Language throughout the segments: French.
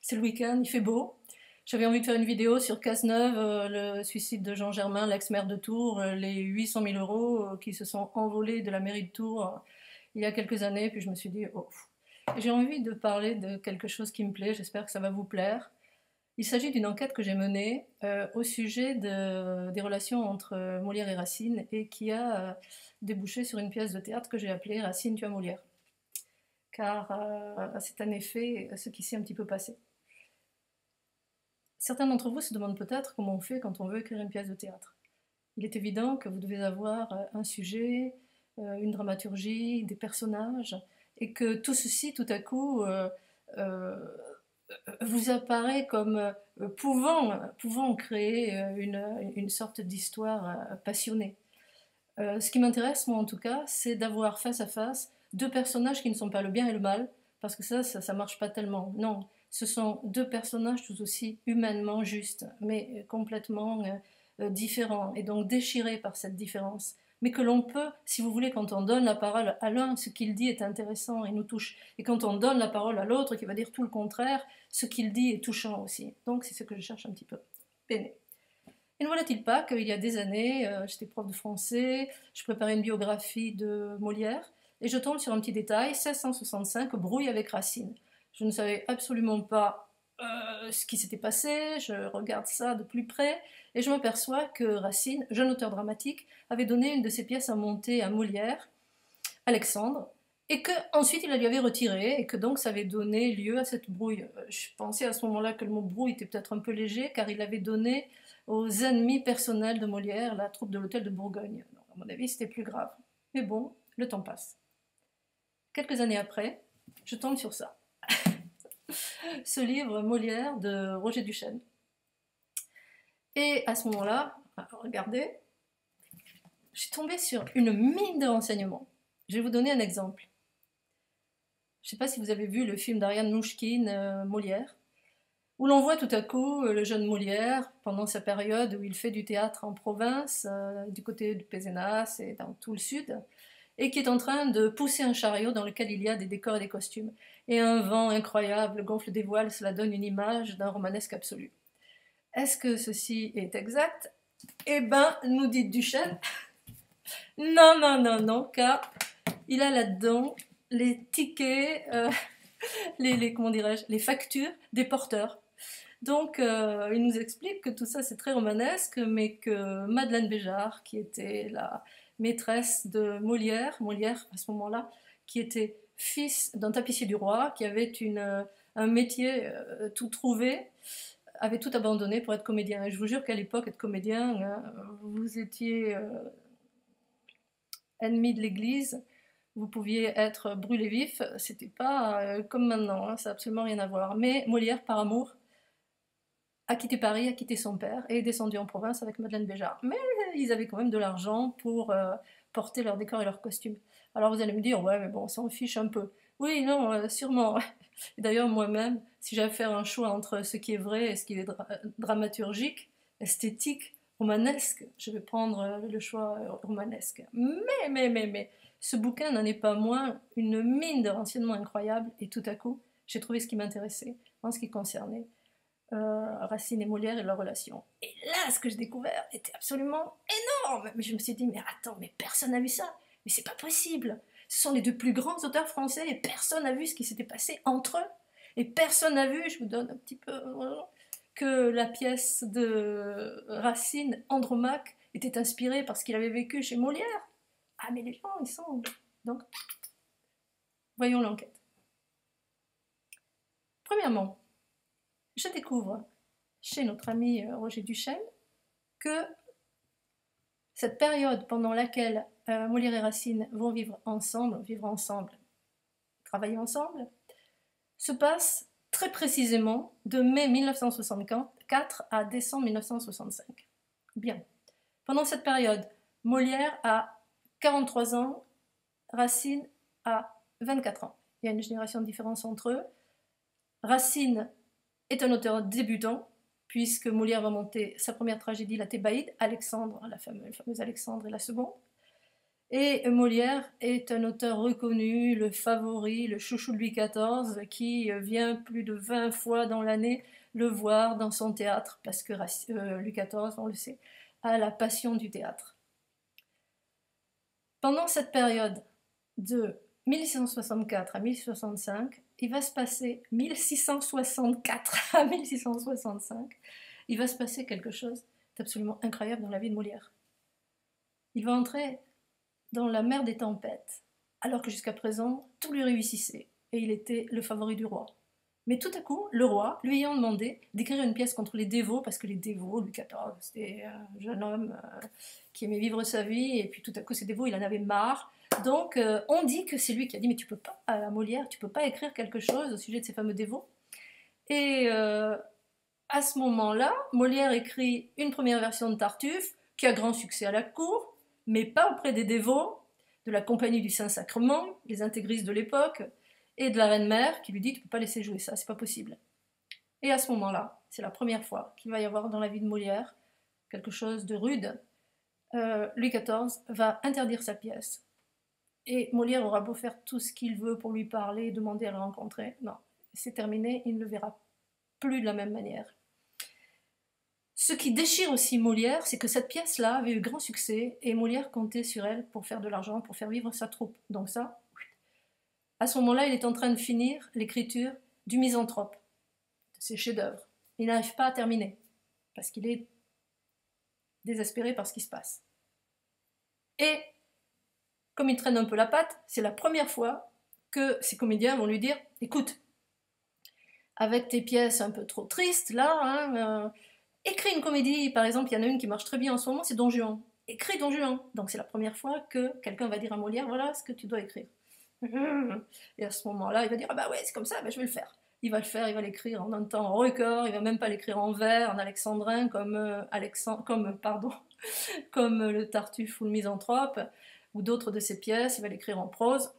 c'est le week-end, il fait beau. J'avais envie de faire une vidéo sur Cazeneuve, le suicide de Jean Germain, l'ex-maire de Tours, les 800 000 euros qui se sont envolés de la mairie de Tours il y a quelques années. Puis je me suis dit, oh, j'ai envie de parler de quelque chose qui me plaît, j'espère que ça va vous plaire. Il s'agit d'une enquête que j'ai menée au sujet des relations entre Molière et Racine et qui a débouché sur une pièce de théâtre que j'ai appelée Racine tue Molière. Car c'est en effet ce qui s'est un petit peu passé. Certains d'entre vous se demandent peut-être comment on fait quand on veut écrire une pièce de théâtre. Il est évident que vous devez avoir un sujet, une dramaturgie, des personnages, et que tout ceci, tout à coup, vous apparaît comme pouvant créer une sorte d'histoire passionnée. Ce qui m'intéresse, moi en tout cas, c'est d'avoir face à face deux personnages qui ne sont pas le bien et le mal, parce que ça marche pas tellement. Non, ce sont deux personnages tout aussi humainement justes, mais complètement différents, et donc déchirés par cette différence. Mais que l'on peut, si vous voulez, quand on donne la parole à l'un, ce qu'il dit est intéressant et nous touche. Et quand on donne la parole à l'autre, qui va dire tout le contraire, ce qu'il dit est touchant aussi. Donc c'est ce que je cherche un petit peu. Bene. Et ne voilà-t-il pas qu'il y a des années, j'étais prof de français, je préparais une biographie de Molière, et je tombe sur un petit détail, 1665, brouille avec Racine. Je ne savais absolument pas ce qui s'était passé, je regarde ça de plus près, et je m'aperçois que Racine, jeune auteur dramatique, avait donné une de ses pièces à monter à Molière, Alexandre, et qu'ensuite il la lui avait retirée, et que donc ça avait donné lieu à cette brouille. Je pensais à ce moment-là que le mot brouille était peut-être un peu léger, car il avait donné aux ennemis personnels de Molière la troupe de l'hôtel de Bourgogne. Donc, à mon avis, c'était plus grave. Mais bon, le temps passe. Quelques années après, je tombe sur ça. Ce livre Molière de Roger Duchesne. Et à ce moment-là, regardez, je suis tombée sur une mine de renseignements. Je vais vous donner un exemple. Je ne sais pas si vous avez vu le film d'Ariane Mouchkine, Molière, où l'on voit tout à coup le jeune Molière, pendant sa période où il fait du théâtre en province, du côté de Pézenas et dans tout le sud, et qui est en train de pousser un chariot dans lequel il y a des décors et des costumes. Et un vent incroyable gonfle des voiles, cela donne une image d'un romanesque absolu. Est-ce que ceci est exact? Eh ben, nous dit Duchesne, non, non, non, non, car il a là-dedans les tickets, comment dirais-je, les factures des porteurs. Donc, il nous explique que tout ça c'est très romanesque, mais que Madeleine Béjart, qui était la maîtresse de Molière à ce moment-là, qui était fils d'un tapissier du roi, qui avait un métier tout trouvé, avait tout abandonné pour être comédien. Et je vous jure qu'à l'époque, être comédien, vous étiez ennemi de l'Église, vous pouviez être brûlé vif, c'était pas comme maintenant, hein, ça n'a absolument rien à voir. Mais Molière, par amour, a quitté Paris, a quitté son père et est descendu en province avec Madeleine Béjart. Mais ils avaient quand même de l'argent pour porter leurs décors et leurs costumes. Alors vous allez me dire, ouais, mais bon, on s'en fiche un peu. Oui, non, sûrement. Et d'ailleurs, moi-même, si j'avais à faire un choix entre ce qui est vrai et ce qui est dramaturgique, esthétique, romanesque, je vais prendre le choix romanesque. Mais, ce bouquin n'en est pas moins une mine de renseignements incroyables, et tout à coup, j'ai trouvé ce qui m'intéressait en ce qui concernait Racine et Molière et leur relation. Et là, ce que j'ai découvert était absolument énorme. Mais je me suis dit, mais attends, mais personne n'a vu ça. Mais c'est pas possible. Ce sont les deux plus grands auteurs français et personne n'a vu ce qui s'était passé entre eux. Et personne n'a vu, je vous donne un petit peu, que la pièce de Racine, Andromaque, était inspirée par ce qu'il avait vécu chez Molière. Ah, mais les gens, ils sont... Donc, voyons l'enquête. Premièrement, je découvre chez notre ami Roger Duchesne que cette période pendant laquelle Molière et Racine vont vivre ensemble, travailler ensemble, se passe très précisément de mai 1964 à décembre 1965. Bien. Pendant cette période, Molière a 43 ans, Racine a 24 ans. Il y a une génération de différence entre eux. Racine est un auteur débutant, puisque Molière va monter sa première tragédie, la Thébaïde, Alexandre, la fameuse Alexandre et la seconde. Et Molière est un auteur reconnu, le favori, le chouchou de Louis XIV, qui vient plus de 20 fois dans l'année le voir dans son théâtre, parce que Louis XIV, on le sait, a la passion du théâtre. Pendant cette période de 1664 à 1665, il va se passer 1664 à 1665, il va se passer quelque chose d'absolument incroyable dans la vie de Molière. Il va entrer dans la mer des tempêtes, alors que jusqu'à présent, tout lui réussissait, et il était le favori du roi. Mais tout à coup, le roi lui ayant demandé d'écrire une pièce contre les dévots, parce que les dévots, Louis XIV, c'était un jeune homme qui aimait vivre sa vie, et puis tout à coup, ces dévots, il en avait marre. Donc, on dit que c'est lui qui a dit, mais tu peux pas, à Molière, tu peux pas écrire quelque chose au sujet de ces fameux dévots. Et à ce moment-là, Molière écrit une première version de Tartuffe, qui a grand succès à la cour, mais pas auprès des dévots, de la Compagnie du Saint-Sacrement, les intégristes de l'époque, et de la reine-mère, qui lui dit « tu ne peux pas laisser jouer ça, c'est pas possible ». Et à ce moment-là, c'est la première fois qu'il va y avoir dans la vie de Molière quelque chose de rude. Louis XIV va interdire sa pièce. Et Molière aura beau faire tout ce qu'il veut pour lui parler, demander à le rencontrer. Non, c'est terminé, il ne le verra plus de la même manière. Ce qui déchire aussi Molière, c'est que cette pièce-là avait eu grand succès et Molière comptait sur elle pour faire de l'argent, pour faire vivre sa troupe. Donc ça, à ce moment-là, il est en train de finir l'écriture du Misanthrope, de ses chefs-d'œuvre. Il n'arrive pas à terminer parce qu'il est désespéré par ce qui se passe. Et comme il traîne un peu la patte, c'est la première fois que ses comédiens vont lui dire « Écoute, avec tes pièces un peu trop tristes, là, écris une comédie, par exemple, il y en a une qui marche très bien en ce moment, c'est Don Juan. Écris Don Juan. » Donc c'est la première fois que quelqu'un va dire à Molière, voilà ce que tu dois écrire. Et à ce moment-là, il va dire, ah bah ouais, c'est comme ça, bah je vais le faire. Il va le faire, il va l'écrire en un temps record, il va même pas l'écrire en vers, en alexandrin, comme le Tartuffe ou le Misanthrope, ou d'autres de ses pièces, il va l'écrire en prose.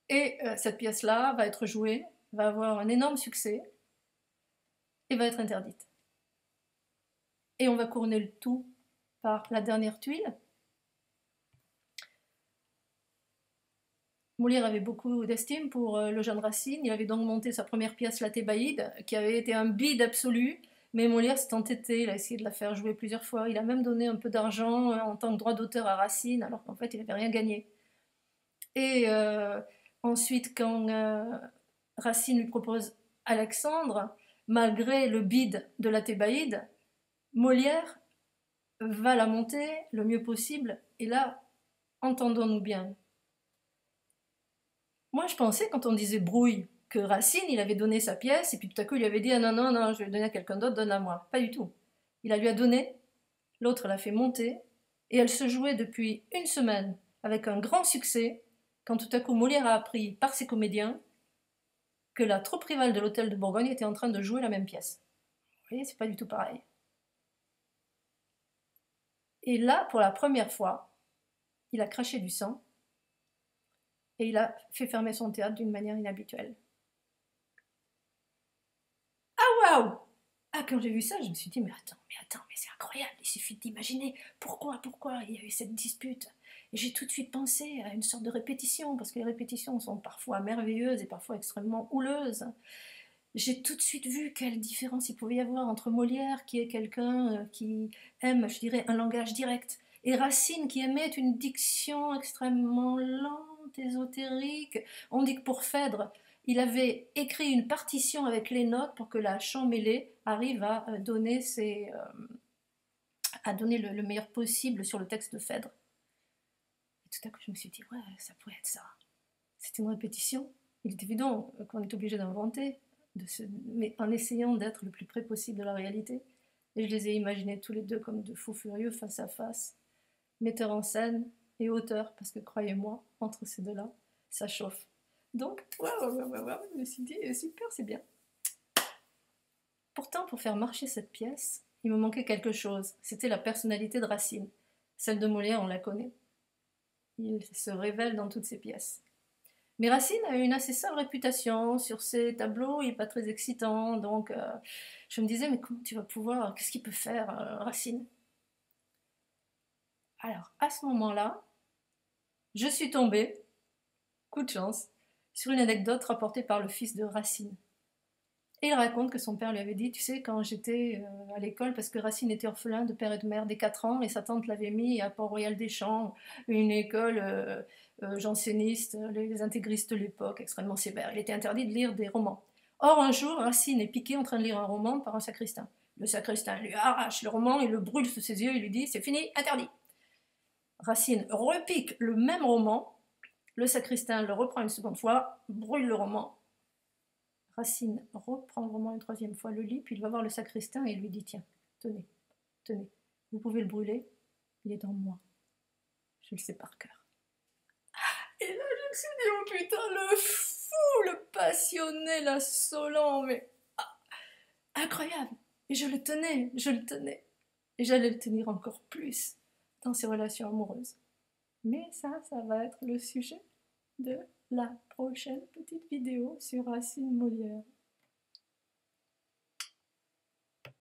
Et cette pièce-là va être jouée, va avoir un énorme succès, et va être interdite. Et on va couronner le tout par la dernière tuile. Molière avait beaucoup d'estime pour le jeune Racine, il avait donc monté sa première pièce, La Thébaïde, qui avait été un bide absolu, mais Molière s'est entêté, il a essayé de la faire jouer plusieurs fois, il a même donné un peu d'argent en tant que droit d'auteur à Racine, alors qu'en fait il n'avait rien gagné. Et ensuite, quand Racine lui propose Alexandre, malgré le bide de La Thébaïde, Molière va la monter le mieux possible, et là, entendons-nous bien. Moi, je pensais, quand on disait brouille, que Racine, il avait donné sa pièce, et puis tout à coup, il lui avait dit, ah non, non, non, je vais le donner à quelqu'un d'autre, donne à moi. Pas du tout. Il la lui a donné, l'autre l'a fait monter, et elle se jouait depuis une semaine, avec un grand succès, quand tout à coup, Molière a appris, par ses comédiens, que la troupe rivale de l'Hôtel de Bourgogne était en train de jouer la même pièce. Vous voyez, c'est pas du tout pareil. Et là, pour la première fois, il a craché du sang, et il a fait fermer son théâtre d'une manière inhabituelle. Ah waouh! Ah, quand j'ai vu ça, je me suis dit, mais attends, mais c'est incroyable, il suffit d'imaginer pourquoi il y a eu cette dispute. Et j'ai tout de suite pensé à une sorte de répétition, parce que les répétitions sont parfois merveilleuses et parfois extrêmement houleuses. J'ai tout de suite vu quelle différence il pouvait y avoir entre Molière, qui est quelqu'un qui aime, je dirais, un langage direct, et Racine, qui aimait une diction extrêmement lente, ésotérique. On dit que pour Phèdre, il avait écrit une partition avec les notes pour que la Champmeslé arrive à donner, le meilleur possible sur le texte de Phèdre. Et tout à coup, je me suis dit, ouais, ça pourrait être ça. C'est une répétition. Il est évident qu'on est obligé d'inventer, mais en essayant d'être le plus près possible de la réalité. Et je les ai imaginés tous les deux comme deux fous furieux face à face, metteur en scène et auteur, parce que croyez-moi, entre ces deux-là, ça chauffe. Donc, je me suis dit, super, c'est bien. Pourtant, pour faire marcher cette pièce, il me manquait quelque chose. C'était la personnalité de Racine. Celle de Molière, on la connaît. Il se révèle dans toutes ses pièces. Mais Racine a une assez sale réputation sur ses tableaux, il n'est pas très excitant, donc je me disais, mais comment tu vas pouvoir, qu'est-ce qu'il peut faire, Racine? Alors, à ce moment-là, je suis tombée, coup de chance, sur une anecdote rapportée par le fils de Racine. Et il raconte que son père lui avait dit, tu sais, quand j'étais à l'école, parce que Racine était orphelin de père et de mère dès 4 ans, et sa tante l'avait mis à Port-Royal des Champs, une école janséniste, les intégristes de l'époque, extrêmement sévère. Il était interdit de lire des romans. Or, un jour, Racine est piqué en train de lire un roman par un sacristain. Le sacristain lui arrache le roman, il le brûle sous ses yeux, il lui dit, c'est fini, interdit. Racine repique le même roman, le sacristain le reprend une seconde fois, brûle le roman. Racine reprend le roman une troisième fois, le lit, puis il va voir le sacristain et lui dit, tiens, tenez, tenez, vous pouvez le brûler, il est en moi. Je le sais par cœur. Et là, je me suis dit, oh putain, le fou, le passionné, l'insolent, mais incroyable. Et je le tenais, je le tenais. Et j'allais le tenir encore plus dans ses relations amoureuses. Mais ça va être le sujet de la prochaine petite vidéo sur Racine Molière.